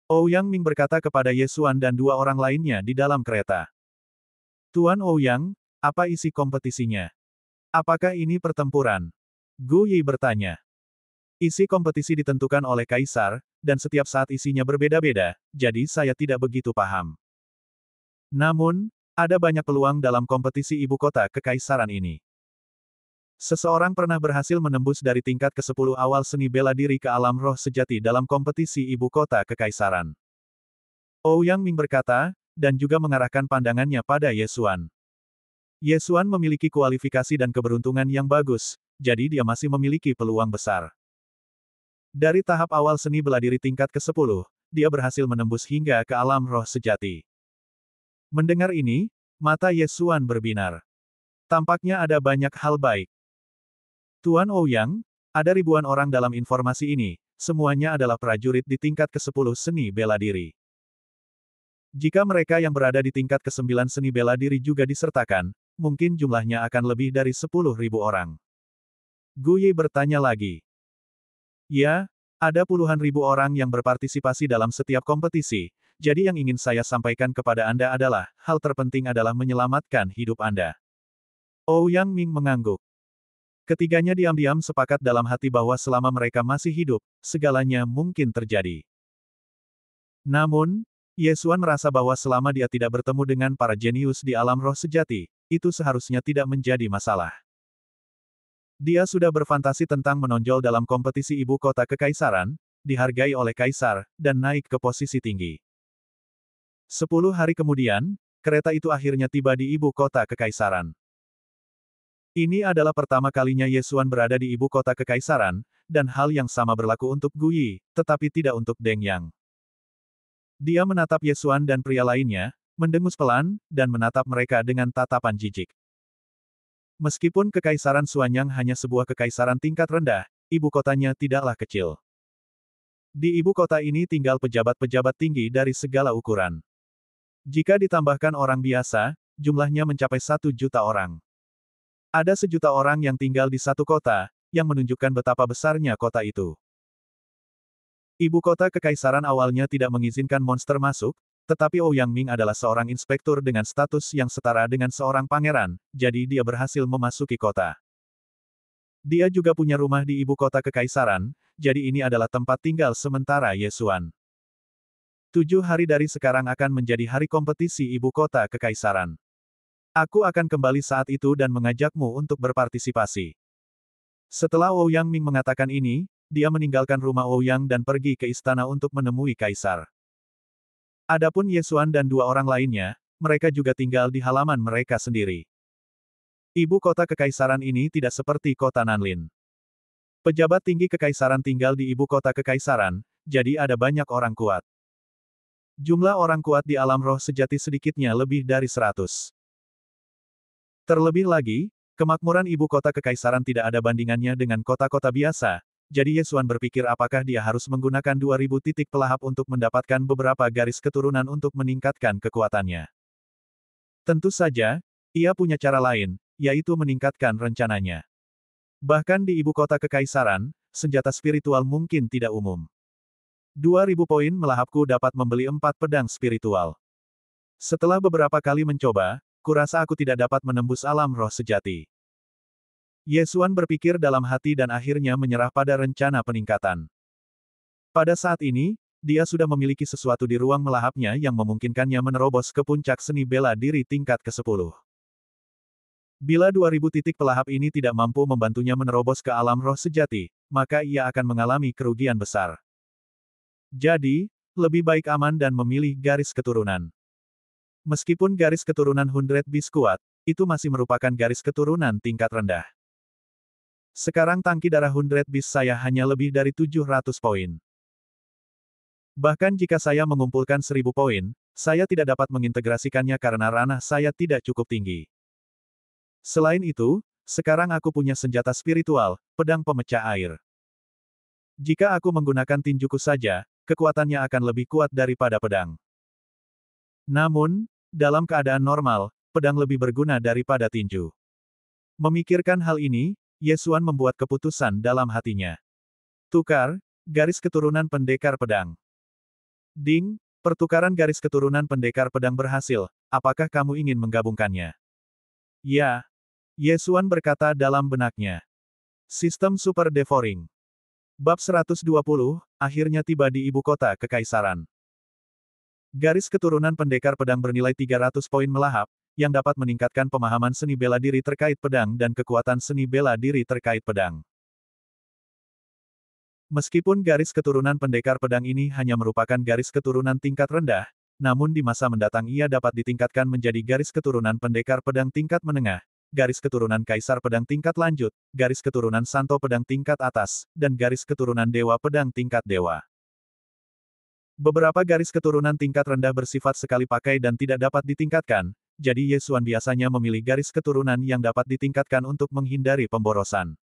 Ouyang Ming berkata kepada Ye Xuan dan dua orang lainnya di dalam kereta. Tuan Ouyang, apa isi kompetisinya? Apakah ini pertempuran? Gu Yi bertanya. Isi kompetisi ditentukan oleh kaisar, dan setiap saat isinya berbeda-beda, jadi saya tidak begitu paham. Namun, ada banyak peluang dalam kompetisi ibu kota kekaisaran ini. Seseorang pernah berhasil menembus dari tingkat ke-10 awal seni bela diri ke alam roh sejati dalam kompetisi ibu kota kekaisaran. Ouyang Ming berkata, dan juga mengarahkan pandangannya pada Ye Xuan. Ye Xuan memiliki kualifikasi dan keberuntungan yang bagus, jadi dia masih memiliki peluang besar. Dari tahap awal seni bela diri tingkat ke-10, dia berhasil menembus hingga ke alam roh sejati. Mendengar ini, mata Ye Xuan berbinar. Tampaknya ada banyak hal baik. Tuan Ouyang, ada ribuan orang dalam informasi ini, semuanya adalah prajurit di tingkat ke-10 seni bela diri. Jika mereka yang berada di tingkat ke-9 seni bela diri juga disertakan, mungkin jumlahnya akan lebih dari 10.000 orang. Gu Yi bertanya lagi. Ya, ada puluhan ribu orang yang berpartisipasi dalam setiap kompetisi, jadi yang ingin saya sampaikan kepada Anda adalah, hal terpenting adalah menyelamatkan hidup Anda. Ouyang Ming mengangguk. Ketiganya diam-diam sepakat dalam hati bahwa selama mereka masih hidup, segalanya mungkin terjadi. Namun, Ye Xuan merasa bahwa selama dia tidak bertemu dengan para jenius di alam roh sejati, itu seharusnya tidak menjadi masalah. Dia sudah berfantasi tentang menonjol dalam kompetisi ibu kota kekaisaran, dihargai oleh kaisar, dan naik ke posisi tinggi. 10 hari kemudian, kereta itu akhirnya tiba di ibu kota kekaisaran. Ini adalah pertama kalinya Ye Xuan berada di ibu kota kekaisaran, dan hal yang sama berlaku untuk Gu Yi, tetapi tidak untuk Deng Yang. Dia menatap Ye Xuan dan pria lainnya, mendengus pelan, dan menatap mereka dengan tatapan jijik. Meskipun kekaisaran Xuanyang hanya sebuah kekaisaran tingkat rendah, ibu kotanya tidaklah kecil. Di ibu kota ini tinggal pejabat-pejabat tinggi dari segala ukuran. Jika ditambahkan orang biasa, jumlahnya mencapai 1 juta orang. Ada 1 juta orang yang tinggal di satu kota, yang menunjukkan betapa besarnya kota itu. Ibu kota kekaisaran awalnya tidak mengizinkan monster masuk, tetapi Ouyang Ming adalah seorang inspektur dengan status yang setara dengan seorang pangeran, jadi dia berhasil memasuki kota. Dia juga punya rumah di ibu kota kekaisaran, jadi ini adalah tempat tinggal sementara Ye Xuan. 7 hari dari sekarang akan menjadi hari kompetisi ibu kota kekaisaran. Aku akan kembali saat itu dan mengajakmu untuk berpartisipasi. Setelah Ouyang Ming mengatakan ini, dia meninggalkan rumah Ouyang dan pergi ke istana untuk menemui kaisar. Adapun Ye Xuan dan dua orang lainnya, mereka juga tinggal di halaman mereka sendiri. Ibu kota kekaisaran ini tidak seperti kota Nanlin. Pejabat tinggi kekaisaran tinggal di ibu kota kekaisaran, jadi ada banyak orang kuat. Jumlah orang kuat di alam roh sejati sedikitnya lebih dari 100. Terlebih lagi, kemakmuran ibu kota kekaisaran tidak ada bandingannya dengan kota-kota biasa, jadi Ye Xuan berpikir apakah dia harus menggunakan 2000 titik pelahap untuk mendapatkan beberapa garis keturunan untuk meningkatkan kekuatannya. Tentu saja, ia punya cara lain, yaitu meningkatkan rencananya. Bahkan di ibu kota kekaisaran, senjata spiritual mungkin tidak umum. 2000 poin melahapku dapat membeli 4 pedang spiritual. Setelah beberapa kali mencoba, kurasa aku tidak dapat menembus alam roh sejati. Ye Xuan berpikir dalam hati dan akhirnya menyerah pada rencana peningkatan. Pada saat ini, dia sudah memiliki sesuatu di ruang melahapnya yang memungkinkannya menerobos ke puncak seni bela diri tingkat ke-10. Bila 2000 titik pelahap ini tidak mampu membantunya menerobos ke alam roh sejati, maka ia akan mengalami kerugian besar. Jadi, lebih baik aman dan memilih garis keturunan. Meskipun garis keturunan 100 bis kuat, itu masih merupakan garis keturunan tingkat rendah. Sekarang tangki darah 100 Beast saya hanya lebih dari 700 poin. Bahkan jika saya mengumpulkan 1000 poin, saya tidak dapat mengintegrasikannya karena ranah saya tidak cukup tinggi. Selain itu, sekarang aku punya senjata spiritual, pedang pemecah air. Jika aku menggunakan tinjuku saja, kekuatannya akan lebih kuat daripada pedang. Namun, dalam keadaan normal, pedang lebih berguna daripada tinju. Memikirkan hal ini, Yesuan membuat keputusan dalam hatinya. Tukar, garis keturunan pendekar pedang. Ding, pertukaran garis keturunan pendekar pedang berhasil, apakah kamu ingin menggabungkannya? Ya. Yesuan berkata dalam benaknya. Sistem Super Devouring. Bab 120, akhirnya tiba di ibu kota kekaisaran. Garis keturunan pendekar pedang bernilai 300 poin melahap, yang dapat meningkatkan pemahaman seni bela diri terkait pedang dan kekuatan seni bela diri terkait pedang. Meskipun garis keturunan pendekar pedang ini hanya merupakan garis keturunan tingkat rendah, namun di masa mendatang ia dapat ditingkatkan menjadi garis keturunan pendekar pedang tingkat menengah, garis keturunan kaisar pedang tingkat lanjut, garis keturunan santo pedang tingkat atas, dan garis keturunan dewa pedang tingkat dewa. Beberapa garis keturunan tingkat rendah bersifat sekali pakai dan tidak dapat ditingkatkan, jadi Yesuan biasanya memilih garis keturunan yang dapat ditingkatkan untuk menghindari pemborosan.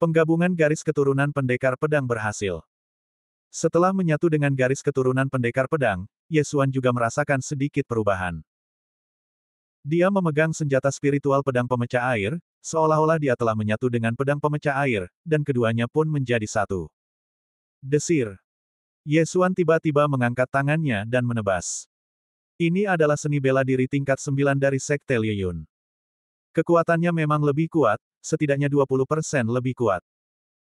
Penggabungan garis keturunan pendekar pedang berhasil. Setelah menyatu dengan garis keturunan pendekar pedang, Yesuan juga merasakan sedikit perubahan. Dia memegang senjata spiritual pedang pemecah air, seolah-olah dia telah menyatu dengan pedang pemecah air, dan keduanya pun menjadi satu. Desir. Yesuan tiba-tiba mengangkat tangannya dan menebas. Ini adalah seni bela diri tingkat 9 dari Sekte Lieyun. Kekuatannya memang lebih kuat, setidaknya 20% lebih kuat.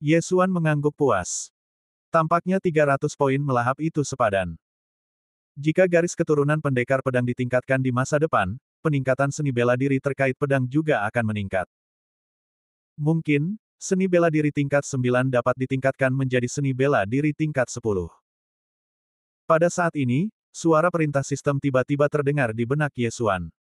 Yesuan mengangguk puas. Tampaknya 300 poin melahap itu sepadan. Jika garis keturunan pendekar pedang ditingkatkan di masa depan, peningkatan seni bela diri terkait pedang juga akan meningkat. Mungkin, seni bela diri tingkat 9 dapat ditingkatkan menjadi seni bela diri tingkat 10. Pada saat ini, suara perintah sistem tiba-tiba terdengar di benak Yesuan.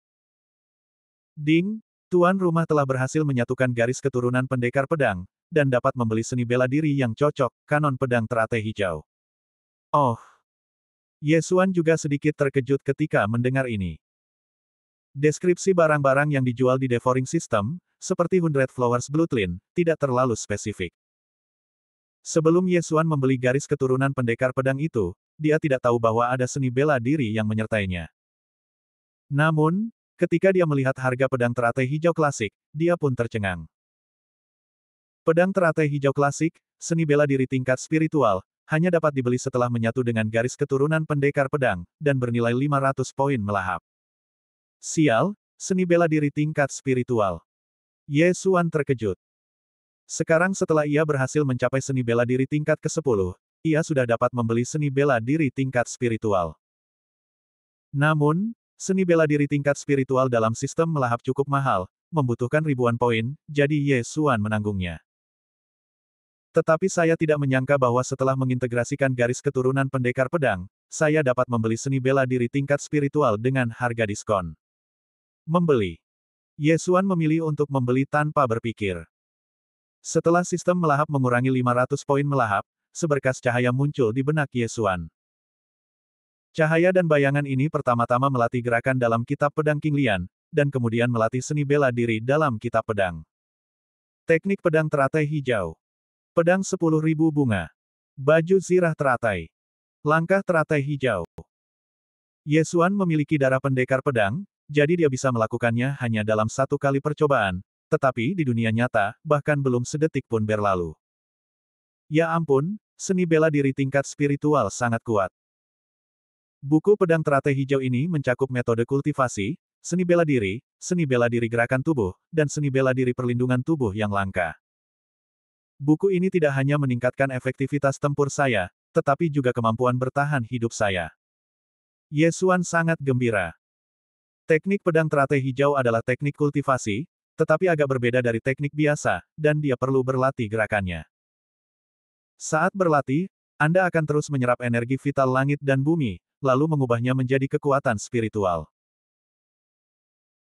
Ding, tuan rumah telah berhasil menyatukan garis keturunan pendekar pedang, dan dapat membeli seni bela diri yang cocok, kanon pedang teratai hijau. Oh! Yesuan juga sedikit terkejut ketika mendengar ini. Deskripsi barang-barang yang dijual di Devouring System, seperti 100 Flowers Bloodline, tidak terlalu spesifik. Sebelum Yesuan membeli garis keturunan pendekar pedang itu, dia tidak tahu bahwa ada seni bela diri yang menyertainya. Namun, ketika dia melihat harga pedang teratai hijau klasik, dia pun tercengang. Pedang teratai hijau klasik, seni bela diri tingkat spiritual, hanya dapat dibeli setelah menyatu dengan garis keturunan pendekar pedang, dan bernilai 500 poin melahap. Sial, seni bela diri tingkat spiritual. Yesuan terkejut. Sekarang setelah ia berhasil mencapai seni bela diri tingkat ke-10, ia sudah dapat membeli seni bela diri tingkat spiritual. Namun, seni bela diri tingkat spiritual dalam sistem melahap cukup mahal, membutuhkan ribuan poin, jadi Yesuan menanggungnya. Tetapi saya tidak menyangka bahwa setelah mengintegrasikan garis keturunan pendekar pedang, saya dapat membeli seni bela diri tingkat spiritual dengan harga diskon. Membeli. Yesuan memilih untuk membeli tanpa berpikir. Setelah sistem melahap mengurangi 500 poin melahap, seberkas cahaya muncul di benak Yesuan. Cahaya dan bayangan ini pertama-tama melatih gerakan dalam kitab pedang King Lian, dan kemudian melatih seni bela diri dalam kitab pedang. Teknik pedang teratai hijau. Pedang 10.000 bunga. Baju zirah teratai. Langkah teratai hijau. Yesuan memiliki darah pendekar pedang, jadi dia bisa melakukannya hanya dalam satu kali percobaan, tetapi di dunia nyata, bahkan belum sedetik pun berlalu. Ya ampun, seni bela diri tingkat spiritual sangat kuat. Buku pedang teratai hijau ini mencakup metode kultivasi, seni bela diri gerakan tubuh, dan seni bela diri perlindungan tubuh yang langka. Buku ini tidak hanya meningkatkan efektivitas tempur saya, tetapi juga kemampuan bertahan hidup saya. Yesuan sangat gembira. Teknik pedang teratai hijau adalah teknik kultivasi, tetapi agak berbeda dari teknik biasa, dan dia perlu berlatih gerakannya. Saat berlatih, Anda akan terus menyerap energi vital langit dan bumi, lalu mengubahnya menjadi kekuatan spiritual.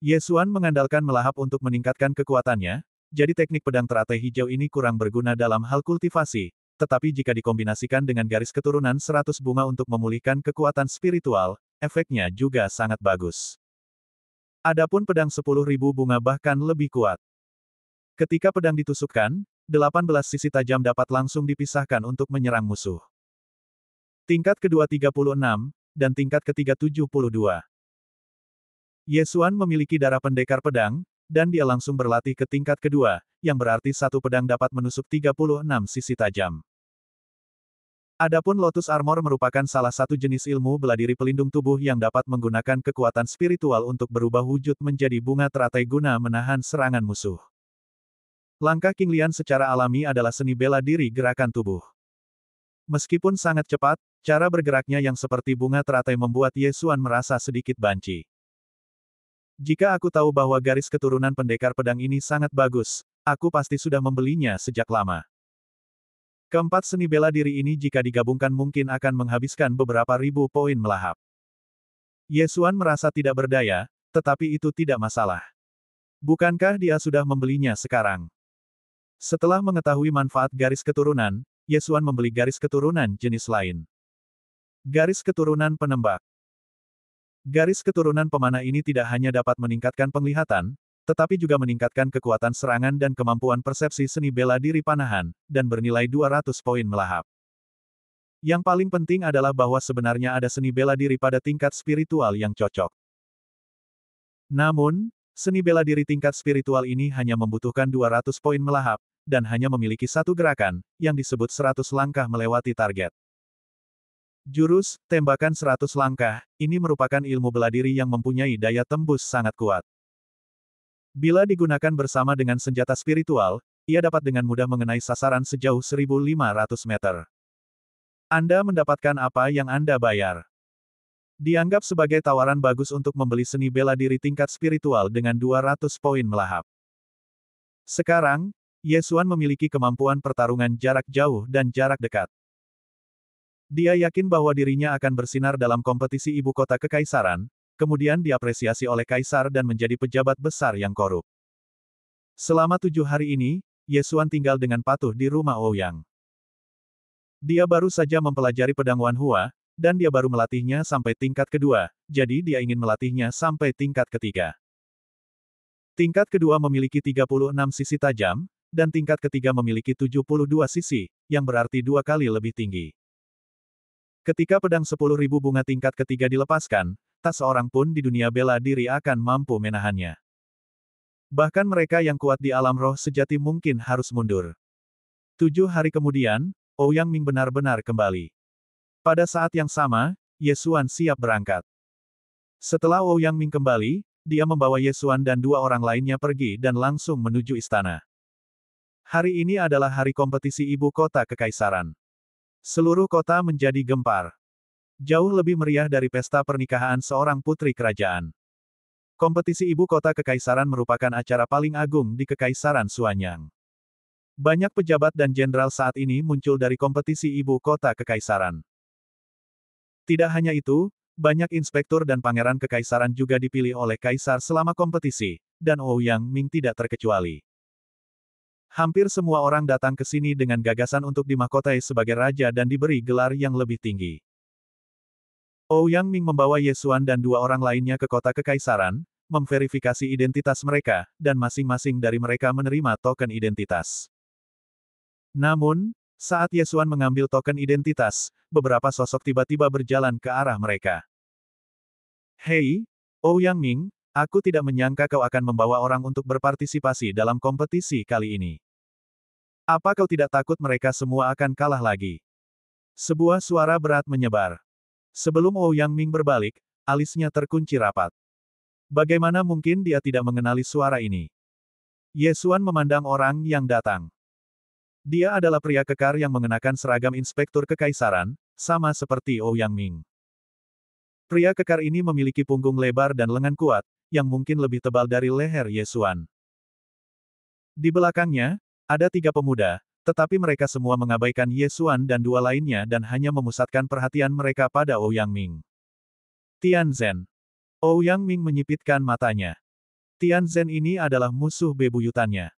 Yesuan mengandalkan melahap untuk meningkatkan kekuatannya, jadi teknik pedang teratai hijau ini kurang berguna dalam hal kultivasi, tetapi jika dikombinasikan dengan garis keturunan 100 bunga untuk memulihkan kekuatan spiritual, efeknya juga sangat bagus. Adapun pedang 10.000 bunga bahkan lebih kuat. Ketika pedang ditusukkan, 18 sisi tajam dapat langsung dipisahkan untuk menyerang musuh. Tingkat kedua 36, dan tingkat ketiga 72. Ye Xuan memiliki darah pendekar pedang, dan dia langsung berlatih ke tingkat kedua, yang berarti satu pedang dapat menusuk 36 sisi tajam. Adapun Lotus Armor merupakan salah satu jenis ilmu bela diri pelindung tubuh yang dapat menggunakan kekuatan spiritual untuk berubah wujud menjadi bunga teratai guna menahan serangan musuh. Langkah King Lian secara alami adalah seni bela diri gerakan tubuh. Meskipun sangat cepat, cara bergeraknya yang seperti bunga teratai membuat Ye Xuan merasa sedikit banci. Jika aku tahu bahwa garis keturunan pendekar pedang ini sangat bagus, aku pasti sudah membelinya sejak lama. Keempat seni bela diri ini jika digabungkan mungkin akan menghabiskan beberapa ribu poin melahap. Ye Xuan merasa tidak berdaya, tetapi itu tidak masalah. Bukankah dia sudah membelinya sekarang? Setelah mengetahui manfaat garis keturunan, Ye Xuan membeli garis keturunan jenis lain. Garis keturunan penembak. Garis keturunan pemanah ini tidak hanya dapat meningkatkan penglihatan, tetapi juga meningkatkan kekuatan serangan dan kemampuan persepsi seni bela diri panahan, dan bernilai 200 poin melahap. Yang paling penting adalah bahwa sebenarnya ada seni bela diri pada tingkat spiritual yang cocok. Namun, seni bela diri tingkat spiritual ini hanya membutuhkan 200 poin melahap, dan hanya memiliki satu gerakan, yang disebut 100 langkah melewati target. Jurus, tembakan 100 langkah, ini merupakan ilmu bela diri yang mempunyai daya tembus sangat kuat. Bila digunakan bersama dengan senjata spiritual, ia dapat dengan mudah mengenai sasaran sejauh 1.500 meter. Anda mendapatkan apa yang Anda bayar. Dianggap sebagai tawaran bagus untuk membeli seni bela diri tingkat spiritual dengan 200 poin melahap. Sekarang, Ye Xuan memiliki kemampuan pertarungan jarak jauh dan jarak dekat. Dia yakin bahwa dirinya akan bersinar dalam kompetisi ibu kota kekaisaran, kemudian diapresiasi oleh kaisar dan menjadi pejabat besar yang korup. Selama 7 hari ini, Ye Xuan tinggal dengan patuh di rumah Ouyang. Dia baru saja mempelajari pedang Wan Hua, dan dia baru melatihnya sampai tingkat kedua, jadi dia ingin melatihnya sampai tingkat ketiga. Tingkat kedua memiliki 36 sisi tajam, dan tingkat ketiga memiliki 72 sisi, yang berarti 2 kali lebih tinggi. Ketika pedang 10.000 bunga tingkat ketiga dilepaskan, tak seorang pun di dunia bela diri akan mampu menahannya. Bahkan mereka yang kuat di alam roh sejati mungkin harus mundur. 7 hari kemudian, Ouyang Ming benar-benar kembali. Pada saat yang sama, Ye Xuan siap berangkat. Setelah Ouyang Ming kembali, dia membawa Ye Xuan dan 2 orang lainnya pergi dan langsung menuju istana. Hari ini adalah hari kompetisi ibu kota kekaisaran. Seluruh kota menjadi gempar. Jauh lebih meriah dari pesta pernikahan seorang putri kerajaan. Kompetisi ibu kota kekaisaran merupakan acara paling agung di kekaisaran Xuanyang. Banyak pejabat dan jenderal saat ini muncul dari kompetisi ibu kota kekaisaran. Tidak hanya itu, banyak inspektur dan pangeran kekaisaran juga dipilih oleh kaisar selama kompetisi, dan Ouyang Ming tidak terkecuali. Hampir semua orang datang ke sini dengan gagasan untuk dimahkotai sebagai raja dan diberi gelar yang lebih tinggi. Ouyang Ming membawa Ye Xuan dan 2 orang lainnya ke kota kekaisaran, memverifikasi identitas mereka, dan masing-masing dari mereka menerima token identitas. Namun, saat Ye Xuan mengambil token identitas, beberapa sosok tiba-tiba berjalan ke arah mereka. Hei, Ouyang Ming, aku tidak menyangka kau akan membawa orang untuk berpartisipasi dalam kompetisi kali ini. Apa kau tidak takut mereka semua akan kalah lagi? Sebuah suara berat menyebar. Sebelum Ouyang Ming berbalik, alisnya terkunci rapat. Bagaimana mungkin dia tidak mengenali suara ini? Ye Xuan memandang orang yang datang. Dia adalah pria kekar yang mengenakan seragam inspektur kekaisaran, sama seperti Ouyang Ming. Pria kekar ini memiliki punggung lebar dan lengan kuat, yang mungkin lebih tebal dari leher Ye Xuan. Di belakangnya, ada 3 pemuda, tetapi mereka semua mengabaikan Ye Xuan dan 2 lainnya dan hanya memusatkan perhatian mereka pada Ouyang Ming. Tian Zhen. Ouyang Ming menyipitkan matanya. Tian Zhen ini adalah musuh bebuyutannya.